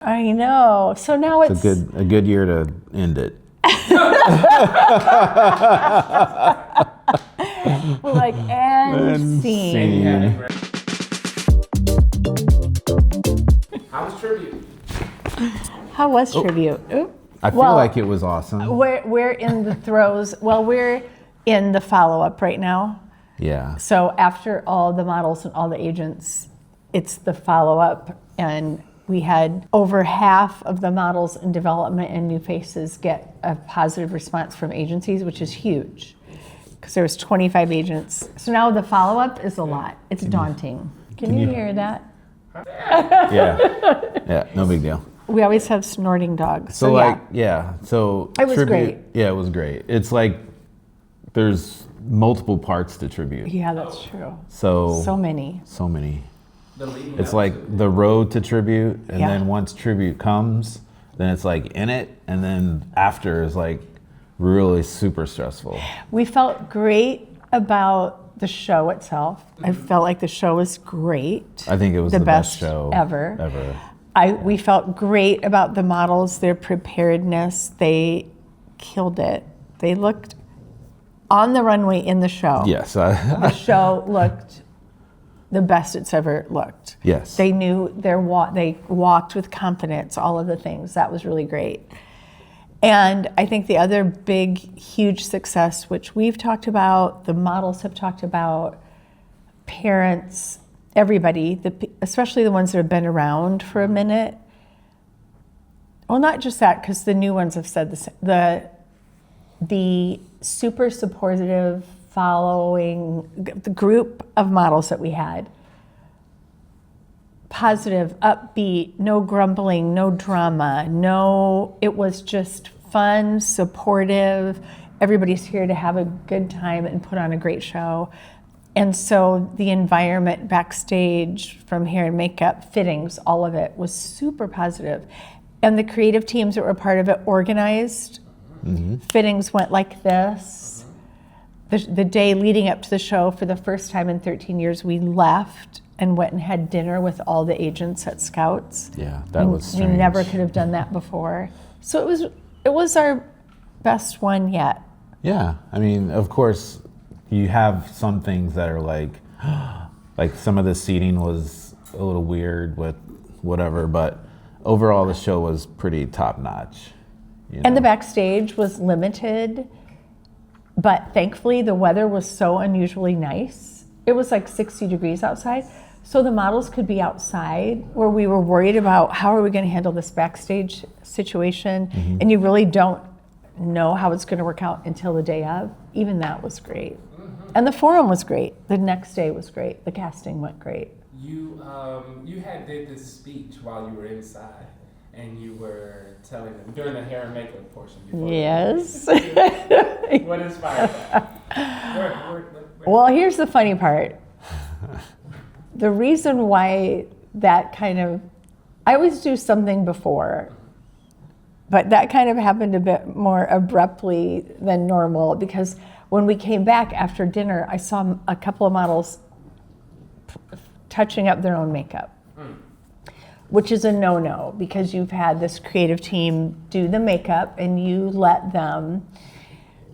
I know. So now it's a good year to end it. Like, and scene. How was tribute? How was tribute? Ooh. I feel like it was awesome. We're in the throes. Well, we're in the follow-up right now. Yeah. So after all the models and all the agents, it's the follow-up, and we had over half of the models in development and new faces get a positive response from agencies, which is huge, because there was 25 agents. So now the follow-up is a lot. It's daunting. Can you hear that? Yeah, no big deal. We always have snorting dogs. So so it was tribute, great. Yeah, it was great. It's like there's multiple parts to tribute. Yeah, that's true. So many. It's like the road to tribute, and then once tribute comes, then it's like in it, and then after is like really super stressful. We felt great about the show itself. I felt like the show was great. I think it was the best show ever. We felt great about the models, their preparedness. They killed it. They looked on the runway in the show. Yes. The show looked the best it's ever looked. Yes. They knew they walked with confidence, all of the things. That was really great. And I think the other big, huge success, which we've talked about, the models have talked about, parents, everybody, especially the ones that have been around for a minute. Well, not just that, because the new ones have said the same. The super supportive following, the group of models that we had, positive, upbeat, no grumbling, no drama, it was just fun, supportive. Everybody's here to have a good time and put on a great show. And so the environment backstage, from hair and makeup, fittings, all of it was super positive. And the creative teams that were part of it organized. Mm-hmm. Fittings went like this. The day leading up to the show, for the first time in 13 years, we left and went and had dinner with all the agents at Scouts. Yeah, that was strange. We never could have done that before. So it was our best one yet. Yeah, I mean, of course, you have some things that are like some of the seating was a little weird with whatever, but overall the show was pretty top notch. And the backstage was limited, but thankfully the weather was so unusually nice. It was like 60 degrees outside, so the models could be outside, where we were worried about how are we going to handle this backstage situation, mm-hmm. and you really don't know how it's going to work out until the day of. Even that was great. Mm-hmm. And the forum was great. The next day was great. The casting went great. You did this speech while you were inside, and you were telling them during the hair and makeup portion. Yes. What inspired that? Well, here's the funny part. The reason why that I always do something before, but that kind of happened a bit more abruptly than normal, because when we came back after dinner, I saw a couple of models touching up their own makeup, which is a no-no, because you've had this creative team do the makeup and you let them.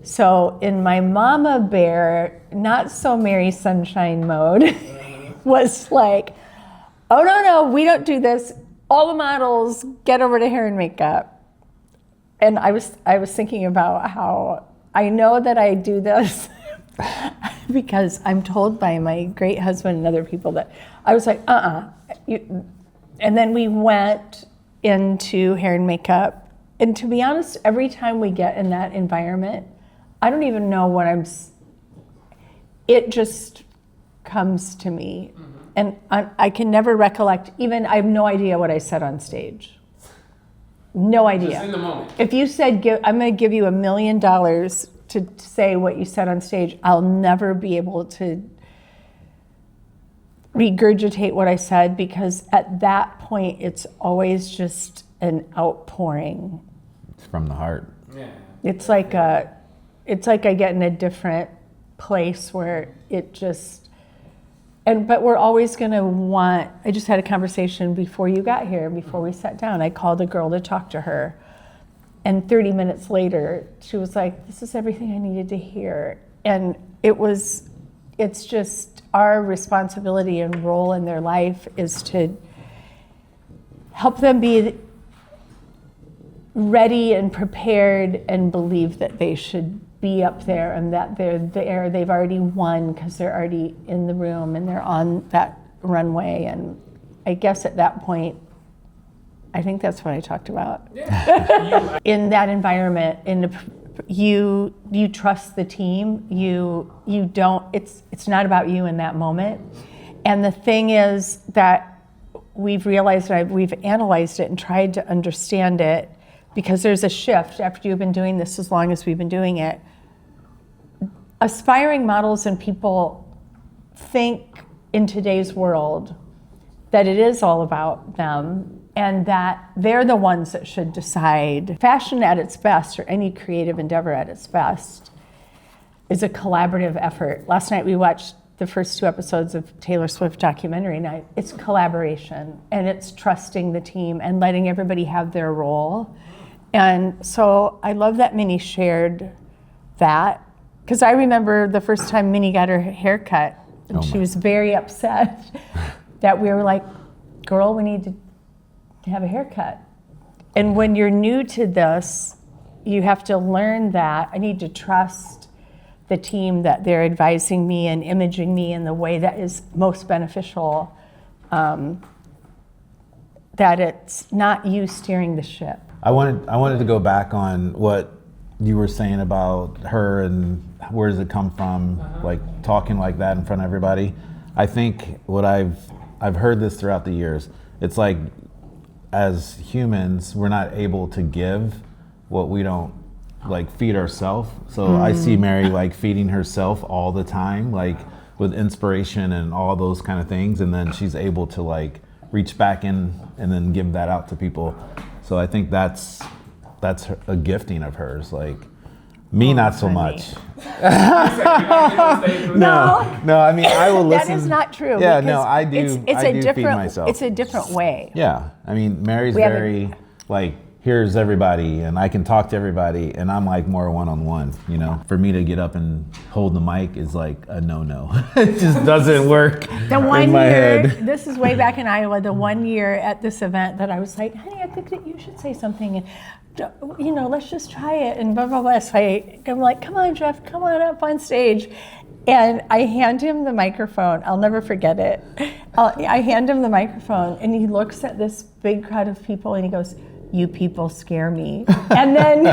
So in my mama bear, not so Mary Sunshine mode, was like, oh no, we don't do this. All the models get over to hair and makeup. And I was thinking about how I know that I do this because I'm told by my great husband and other people that I was like, and then we went into hair and makeup. And to be honest, every time we get in that environment, I don't even know what it just comes to me. Mm-hmm. And I can never recollect, I have no idea what I said on stage. No idea. Just in the moment. If you said, I'm going to give you $1 million to say what you said on stage, I'll never be able to regurgitate what I said, because at that point, it's always just an outpouring. It's from the heart. Yeah. It's like I get in a different place where it just, But we're always going to want, I just had a conversation before you got here, before we sat down. I called a girl to talk to her. And 30 minutes later, she was like, this is everything I needed to hear. And it's just our responsibility and role in their life is to help them be ready and prepared and believe that they should be up there and that they're there. They've already won because they're already in the room and they're on that runway. And I guess at that point, I think that's what I talked about. Yeah. In that environment, you trust the team. You don't. It's not about you in that moment. And the thing is that we've realized, we've analyzed it and tried to understand it, because there's a shift after you've been doing this as long as we've been doing it. Aspiring models and people think in today's world that it is all about them and that they're the ones that should decide. Fashion at its best, or any creative endeavor at its best, is a collaborative effort. Last night we watched the first 2 episodes of Taylor Swift documentary night. It's collaboration and it's trusting the team and letting everybody have their role. And so I love that Minnie shared that, because I remember the first time Minnie got her hair cut, and she was very upset that we were like, girl, we need to have a haircut. And when you're new to this, you have to learn that I need to trust the team, that they're advising me and imaging me in the way that is most beneficial, that it's not you steering the ship. I wanted to go back on what you were saying about her and where does it come from, like talking like that in front of everybody. I think what I've heard this throughout the years. It's like, as humans, we're not able to give what we don't like feed ourselves. So I see Mary like feeding herself all the time, like with inspiration and all those kind of things, and then she's able to like reach back in and then give that out to people. So I think that's a gifting of hers. Like me, not so much. No. I mean, I will listen. That is not true. Yeah, no, I do. It's I a do different. feed myself. It's a different way. Yeah, I mean, Mary's very like, here's everybody, and I can talk to everybody, and I'm like more one-on-one. You know, for me to get up and hold the mic is like a no. It just doesn't work. The one in my year, head. this is way back in Iowa. The 1 year at this event that I was like, honey, I think that you should say something, and let's just try it, and blah blah blah. So I'm like, come on, Jeff, come on up on stage. And I hand him the microphone. I'll never forget it. I hand him the microphone, and he looks at this big crowd of people, and he goes, "You people scare me." And then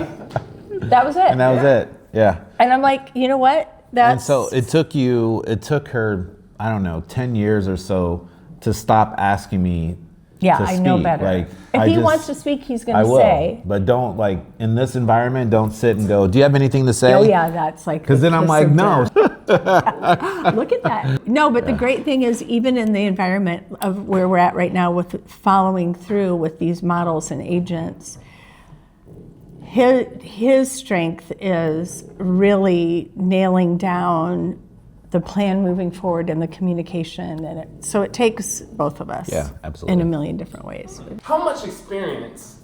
that was it. And that was it. Yeah. And I'm like, you know what? And so it took her, I don't know, 10 years or so to stop asking me Yeah, to I speak. know better. Like, if he wants to speak, he's going to say. But don't, like, in this environment, don't sit and go, do you have anything to say? Oh, yeah, that's like. Because then I'm like, no. Look at that. No, but the great thing is, even in the environment of where we're at right now with following through with these models and agents, his strength is really nailing down the plan moving forward and the communication, and so it takes both of us. Yeah, absolutely. In a million different ways. How much experience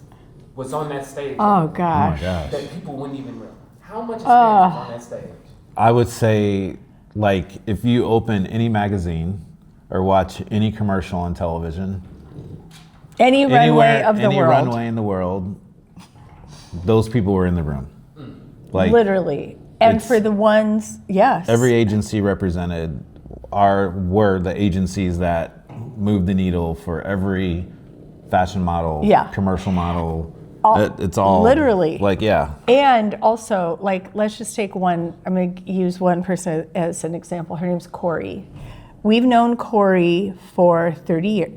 was on that stage? Oh gosh. Oh my gosh. That people wouldn't even realize. How much experience was on that stage? I would say, like, if you open any magazine or watch any commercial on television, Any runway of the any world. runway in the world, those people were in the room. Like, literally. And for the ones, yes. every agency represented were the agencies that moved the needle for every fashion model, commercial model. It's all literally. Like, yeah. And also, like, let's just take one. I'm going to use one person as an example. Her name's Corey. We've known Corey for 30 years.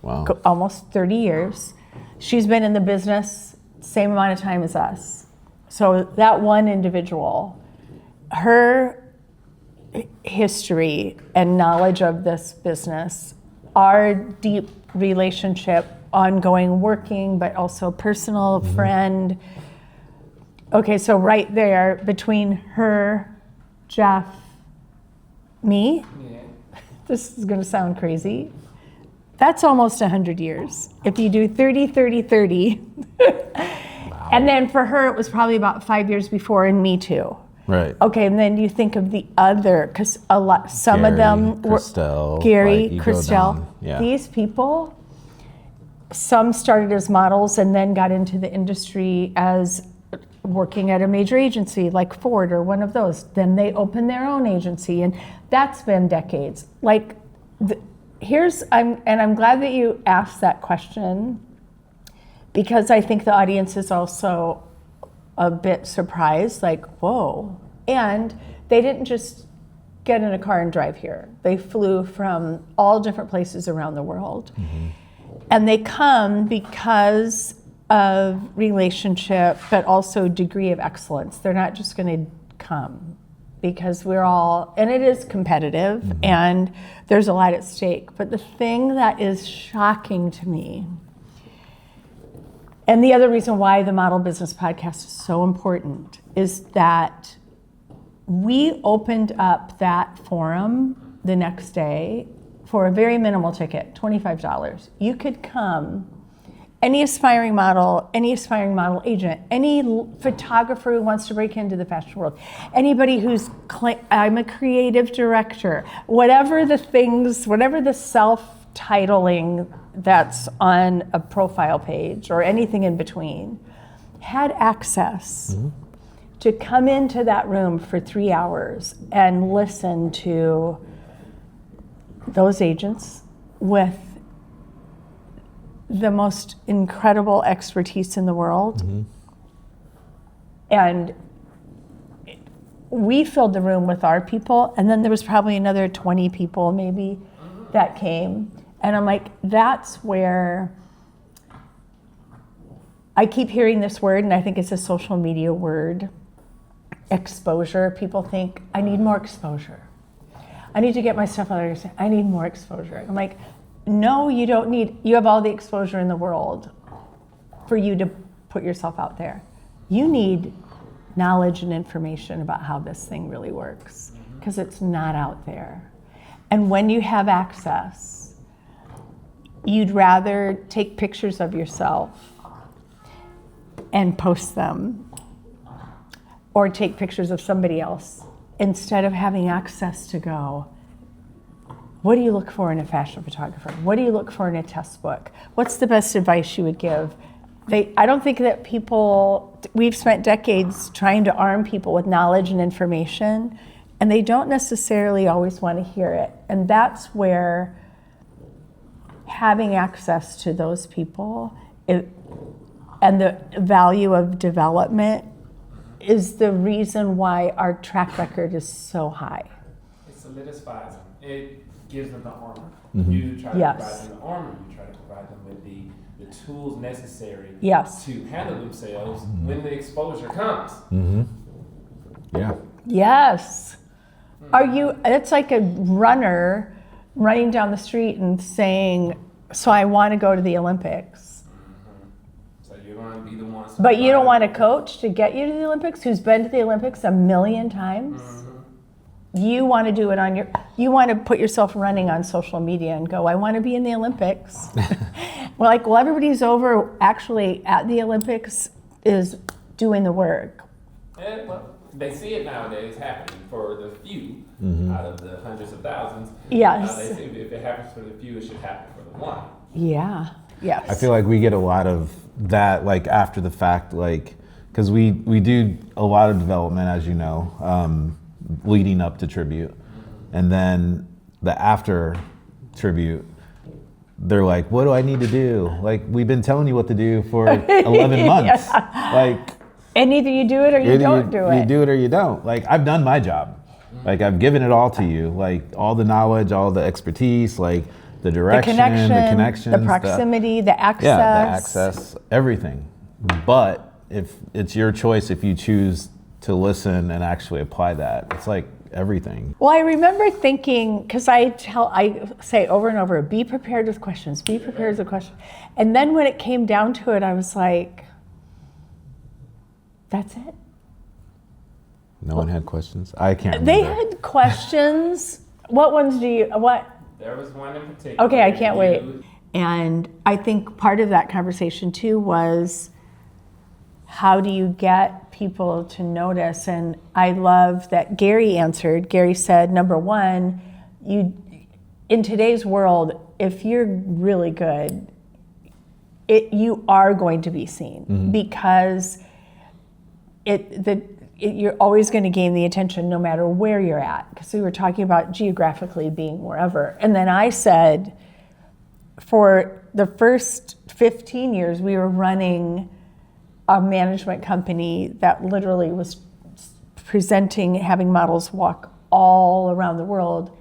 Wow. Almost 30 years. She's been in the business same amount of time as us. So that one individual, her history and knowledge of this business, our deep relationship, ongoing working, but also personal friend. Okay, so right there between her, Jeff, me, this is going to sound crazy. That's almost 100 years. If you do 30, 30, 30. Wow. And then for her, it was probably about 5 years before, and me too. Right. Okay, and then you think of the other, because some Gary, of them were Christelle, Gary, like, you go Christelle. down, yeah. These people, some started as models and then got into the industry as working at a major agency like Ford or one of those. Then they opened their own agency, and that's been decades. Like, I'm glad that you asked that question, because I think the audience is also a bit surprised, like, whoa. And they didn't just get in a car and drive here. They flew from all different places around the world. Mm-hmm. And they come because of relationship, but also degree of excellence. They're not just going to come because we're all, and it is competitive, mm-hmm. and there's a lot at stake. But the thing that is shocking to me, and the other reason why the Model Business Podcast is so important, is that we opened up that forum the next day for a very minimal ticket, $25. You could come, any aspiring model agent, any photographer who wants to break into the fashion world, anybody who's, I'm a creative director, whatever the self-titling that's on a profile page or anything in between, had access mm-hmm. to come into that room for 3 hours and listen to those agents with the most incredible expertise in the world. Mm-hmm. And we filled the room with our people, and then there was probably another 20 people maybe that came. And I'm like, that's where I keep hearing this word, and I think it's a social media word, exposure. People think, I need more exposure. I need to get my stuff out there. I need more exposure. I'm like, no, you don't need, you have all the exposure in the world for you to put yourself out there. You need knowledge and information about how this thing really works, because it's not out there. And when you have access, you'd rather take pictures of yourself and post them, or take pictures of somebody else, instead of having access to go, what do you look for in a fashion photographer? What do you look for in a test book? What's the best advice you would give? I don't think that we've spent decades trying to arm people with knowledge and information, and they don't necessarily always want to hear it. And that's where having access to those people and the value of development is the reason why our track record is so high. It solidifies them. It gives them the armor. Mm-hmm. You try to Yes. provide them the armor. You try to provide them with the tools necessary Yes. to handle themselves when the exposure comes. Mm-hmm. Yeah. Yes. It's like a runner running down the street and saying, so I want to go to the Olympics. Mm-hmm. So you're going to be the one. But you don't want a coach to get you to the Olympics who's been to the Olympics 1,000,000 times? Mm-hmm. You want to do it you want to put yourself running on social media and go, I want to be in the Olympics. Well, everybody's over actually at the Olympics is doing the work. Well, they see it nowadays happening for the few out of the hundreds of thousands. Yes. They see if it happens for the few, it should happen for the one. Yeah. Yes. I feel like we get a lot of that, like, after the fact, like, because we do a lot of development, as you know, leading up to Tribute. And then the after Tribute, they're like, what do I need to do? Like, we've been telling you what to do for 11 months. Yeah. Like, and either you do it or you don't do it. You do it or you don't. Like, I've done my job. Like, I've given it all to you. Like, all the knowledge, all the expertise, like the direction, the connections, the proximity, the access. Yeah, the access, everything. But if it's your choice, if you choose to listen and actually apply that, it's like everything. Well, I remember thinking, because I say over and over, be prepared with questions, be prepared with questions. And then when it came down to it, I was like, that's it. No one had questions? I can't remember. They had questions. What ones do you, what? There was one in particular. Okay, I can't wait. And I think part of that conversation too was, how do you get people to notice? And I love that Gary answered. Gary said, number one, in today's world, if you're really good, you are going to be seen, because you're always going to gain the attention no matter where you're at. Because we were talking about geographically being wherever. And then I said, for the first 15 years, we were running a management company that literally was presenting, having models walk all around the world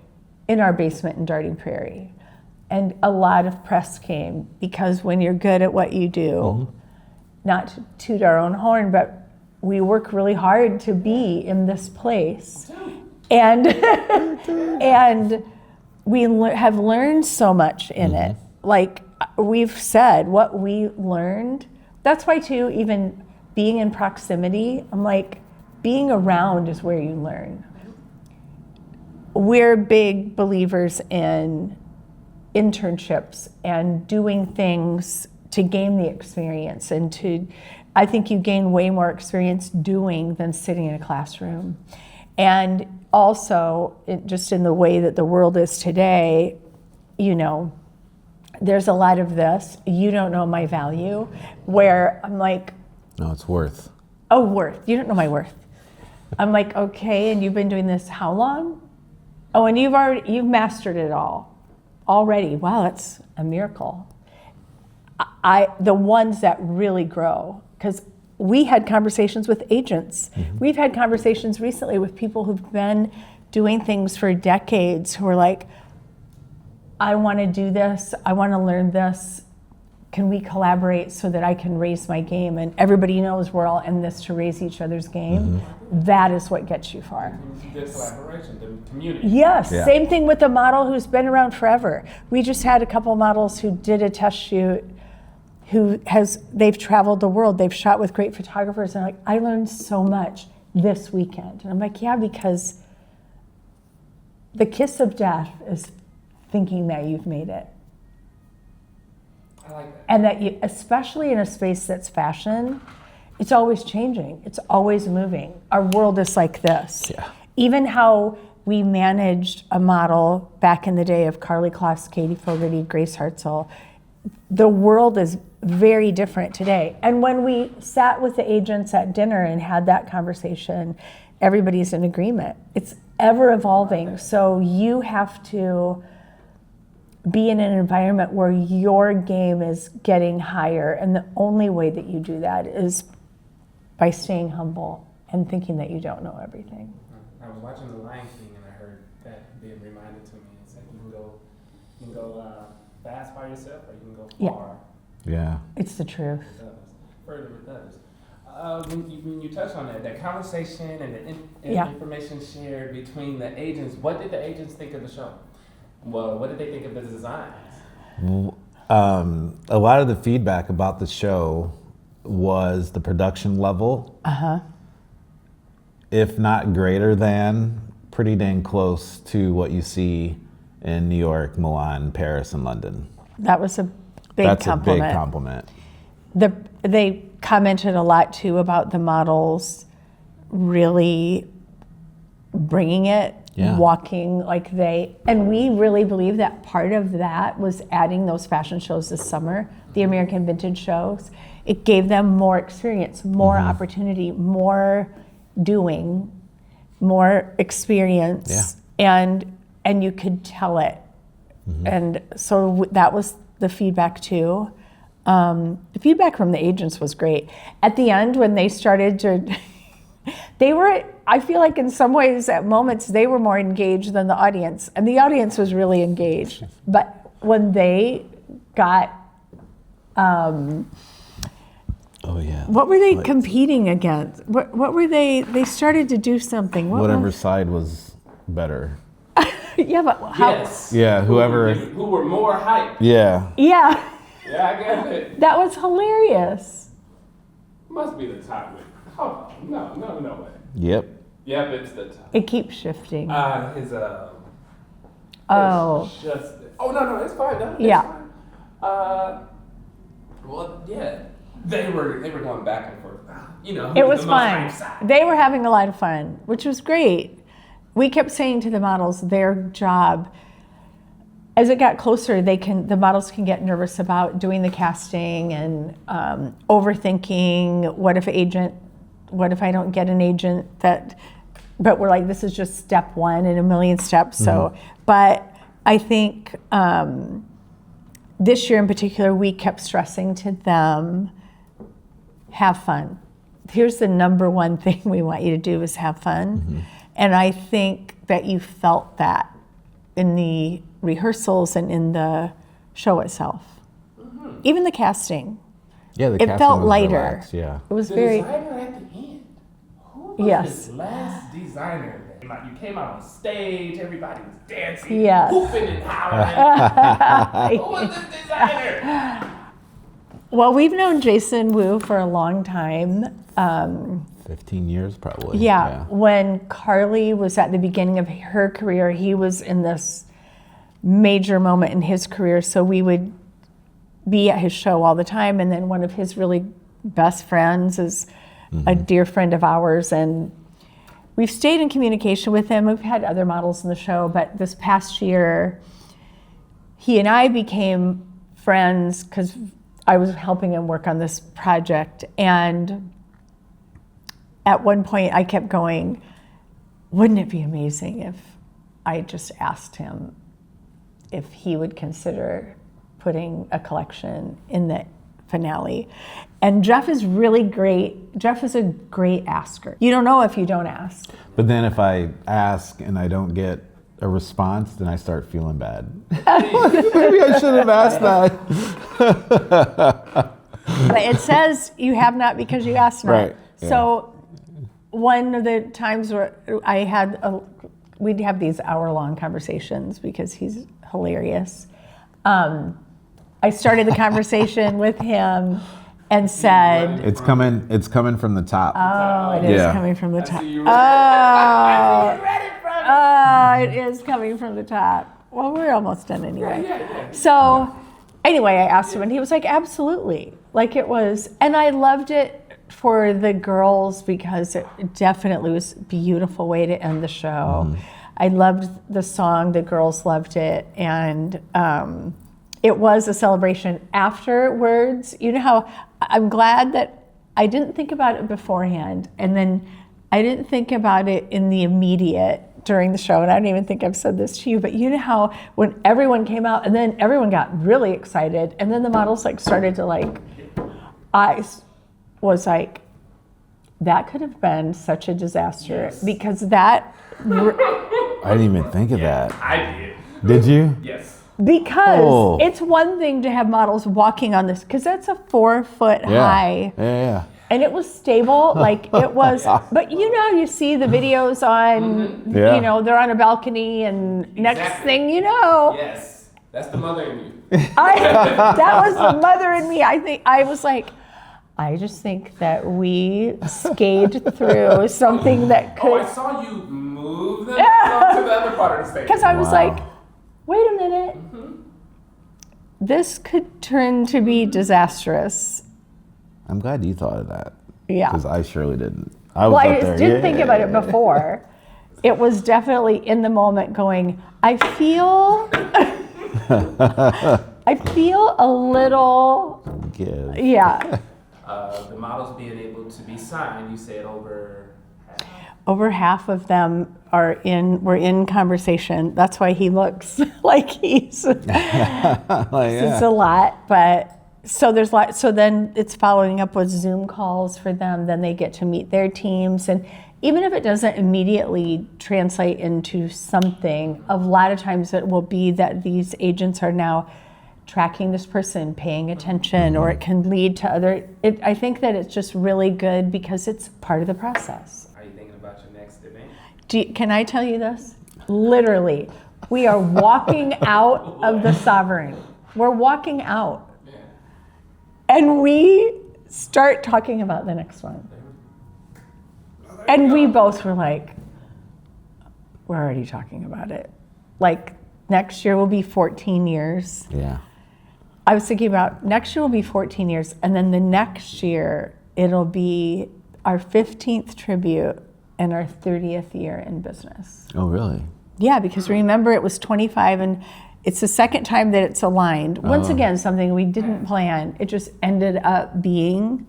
in our basement in Darting Prairie. And a lot of press came, because when you're good at what you do, not to toot our own horn, but we work really hard to be in this place. And and we have learned so much in it. Like we've said, what we learned, that's why too, even being in proximity, I'm like, being around is where you learn. We're big believers in internships and doing things to gain the experience, and I think you gain way more experience doing than sitting in a classroom. And also, just in the way that the world is today, there's a lot of this, you don't know my value, where I'm like, No, it's worth. Oh, worth, you don't know my worth. I'm like, okay, and you've been doing this how long? Oh, and you've mastered it all already. Wow, that's a miracle. The ones that really grow, because we had conversations with agents. We've had conversations recently with people who've been doing things for decades who are like, I want to do this, I want to learn this. Can we collaborate so that I can raise my game? And everybody knows we're all in this to raise each other's game. That is what gets you far. The collaboration, the community. Yes, Yeah. Same thing with a model who's been around forever. We just had a couple models who did a test shoot, they've traveled the world, they've shot with great photographers, and like, I learned so much this weekend. And I'm like, yeah, because the kiss of death is thinking that you've made it. I like that. And that you, especially in a space that's fashion, it's always changing. It's always moving. Our world is like this. Yeah. Even how we managed a model back in the day of Karlie Kloss, Katie Fogarty, Grace Hartzel, the world is very different today. And when we sat with the agents at dinner and had that conversation, everybody's in agreement. It's ever evolving. So you have to be in an environment where your game is getting higher. And the only way that you do that is by staying humble and thinking that you don't know everything. I was watching The Lion King and I heard that being reminded to me. It's like you can go fast by yourself, or you can go far. Yeah. It's the truth. with others, further with others. When you touch on that conversation and the information shared between the agents, what did the agents think of the show? Well, what did they think of the designs? A lot of the feedback about the show was the production level. If not greater than, pretty dang close to what you see in New York, Milan, Paris, and London. That was a big That's compliment. a big compliment. They commented a lot too about the models really bringing it, walking like and we really believe that part of that was adding those fashion shows this summer, the American Vintage shows. It gave them more experience, more opportunity, more doing, more experience, and you could tell it. And so that was the feedback too. The feedback from the agents was great. At the end, when they started to, I feel like in some ways at moments they were more engaged than the audience, and the audience was really engaged. But when they got, what were they competing against? What were they? They started to do something. Whatever side was better. Yeah, but how? Yes. Yeah, whoever. Who were more hyped. Yeah. Yeah, Yeah, I get it. that was hilarious. Must be the top one. Oh, no way. Yep. Yep, it's the top. It keeps shifting. His Oh. No, it's fine. No, it's Yeah. fine. Well, yeah, they were going back and forth. It was fun. They were having a lot of fun, which was great. We kept saying to the models, their job, as it got closer, the models can get nervous about doing the casting and overthinking. What if I don't get an agent but we're like, this is just step one in a million steps. So, but I think this year in particular, we kept stressing to them, have fun. Here's the number one thing we want you to do is have fun. And I think that you felt that in the rehearsals and in the show itself. Even the casting. Yeah, the it casting felt was lighter. Relaxed, yeah. It was The very. designer at the end. Who was Yes. this last designer? You came out on stage, everybody was dancing, Yes. whooping and howling. Who was this designer? Well, we've known Jason Wu for a long time. 15 years probably. Yeah, when Karlie was at the beginning of her career, he was in this major moment in his career. So we would be at his show all the time. And then one of his really best friends is a dear friend of ours. And we've stayed in communication with him. We've had other models in the show, but this past year, he and I became friends because I was helping him work on this project. And at one point I kept going, wouldn't it be amazing if I just asked him if he would consider putting a collection in the finale? And Jeff is really great. Jeff is a great asker. You don't know if you don't ask. But then if I ask and I don't get a response, then I start feeling bad. Maybe I should have asked that. But it says you have not because you asked not. Right. Yeah. So one of the times where we'd have these hour-long conversations because he's hilarious. I started the conversation with him and said, It's coming from the top. "Oh, it is Yeah. coming from the top. It is coming from the top." Well, we're almost done anyway. So, anyway, I asked him, and he was like, "Absolutely." Like it was, and I loved it for the girls because it definitely was a beautiful way to end the show. I loved the song, the girls loved it, and it was a celebration afterwards. You know how I'm glad that I didn't think about it beforehand, and then I didn't think about it in the immediate during the show, and I don't even think I've said this to you, but you know how when everyone came out and then everyone got really excited, and then the models started to I was like, that could have been such a disaster because that. I didn't even think of that. I did. Did you? Yes. Because it's one thing to have models walking on this, because that's a 4 foot high. Yeah. And it was stable, it was, but you see the videos on, they're on a balcony and next thing you know. Yes, that's the mother in you. That was the mother in me. I just think that we skated through something that could. Oh, I saw you move them up to the other part of the stage. Because I was like, wait a minute. This could turn to be disastrous. I'm glad you thought of that. Yeah. Because I surely didn't. I was Well, up I there. didn't think about it before. It was definitely in the moment going, I feel a little, Give. yeah. The models being able to be signed, you said over half. Over half of them were in conversation. That's why he looks like he's, it's a lot, but so there's a lot. So then it's following up with Zoom calls for them. Then they get to meet their teams. And even if it doesn't immediately translate into something, a lot of times it will be that these agents are now tracking this person, paying attention, or it can lead to other, I think that it's just really good because it's part of the process. Are you thinking about your next event? Can I tell you this? Literally, we are walking out of the Sovereign. We're walking out. Yeah. And we start talking about the next one. And we both were like, we're already talking about it. Next year will be 14 years. Yeah. I was thinking about next year will be 14 years, and then the next year it'll be our 15th tribute and our 30th year in business. Oh, really? Yeah, because remember it was 25, and it's the second time that it's aligned. Once again, something we didn't plan. It just ended up being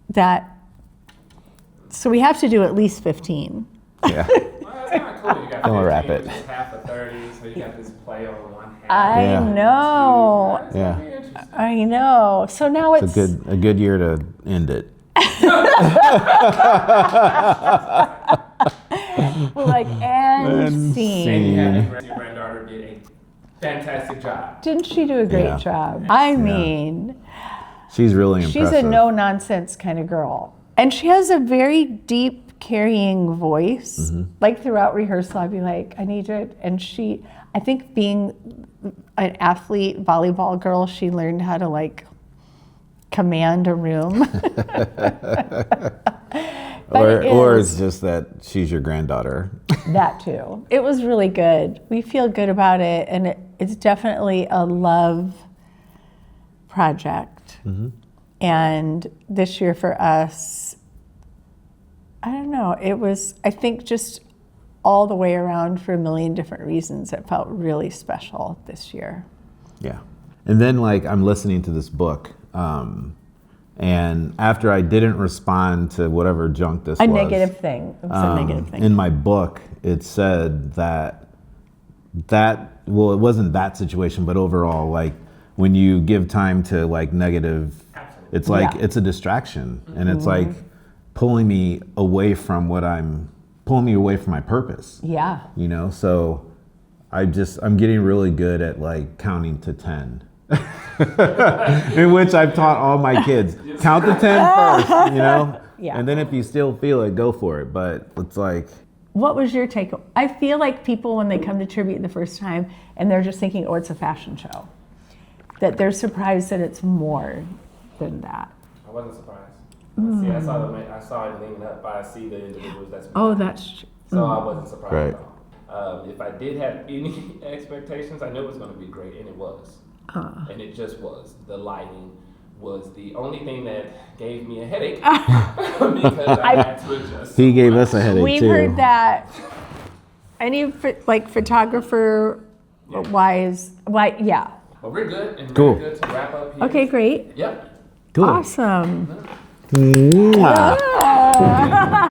that. So we have to do at least 15. Yeah. Well, that's kind of cool. You got Then we'll wrap 15, it. which is half of 30, so you got this play on one half. I Yeah. know. That's gonna be Yeah. interesting. I know. So now It's a good year to end it. We're like, and scene. And you had your granddaughter did a fantastic job. Didn't she do a great Yeah. job? I mean, She's really impressive. she's a no-nonsense kind of girl. And she has a very deep, carrying voice. Like throughout rehearsal, I'd be like, I need you. And she, I think being an athlete, volleyball girl, she learned how to like command a room. Or it's just that she's your granddaughter. That too. It was really good. We feel good about it, and it's definitely a love project. And this year for us, I don't know, it was, I think, just all the way around for a million different reasons. It felt really special this year. Yeah. And then like I'm listening to this book, and after I didn't respond to whatever junk this A was, negative thing. It was a negative thing. in my book, it said that well, it wasn't that situation, but overall, like when you give time to like negative, it's like it's a distraction, and it's like pulling me away from my purpose. Yeah. You know, so I'm getting really good at like counting to 10. In which I've taught all my kids, count to 10 first, you know? Yeah. And then if you still feel it, go for it. But it's like, What was your take? I feel like people, when they come to tribute the first time and they're just thinking, oh, it's a fashion show, that they're surprised that it's more than that. I wasn't surprised. See, I saw it leading up. I see the individuals that's. Oh, that's true. So I wasn't surprised Right. at all. If I did have any expectations, I knew it was going to be great, and it was. And it just was. The lighting was the only thing that gave me a headache because I had to adjust. he gave us a headache We've too. heard that. Any like photographer wise, yeah. But we're good and Cool. very good to wrap up here. Okay, great. Yep. Cool. Awesome. Mwah. Ah.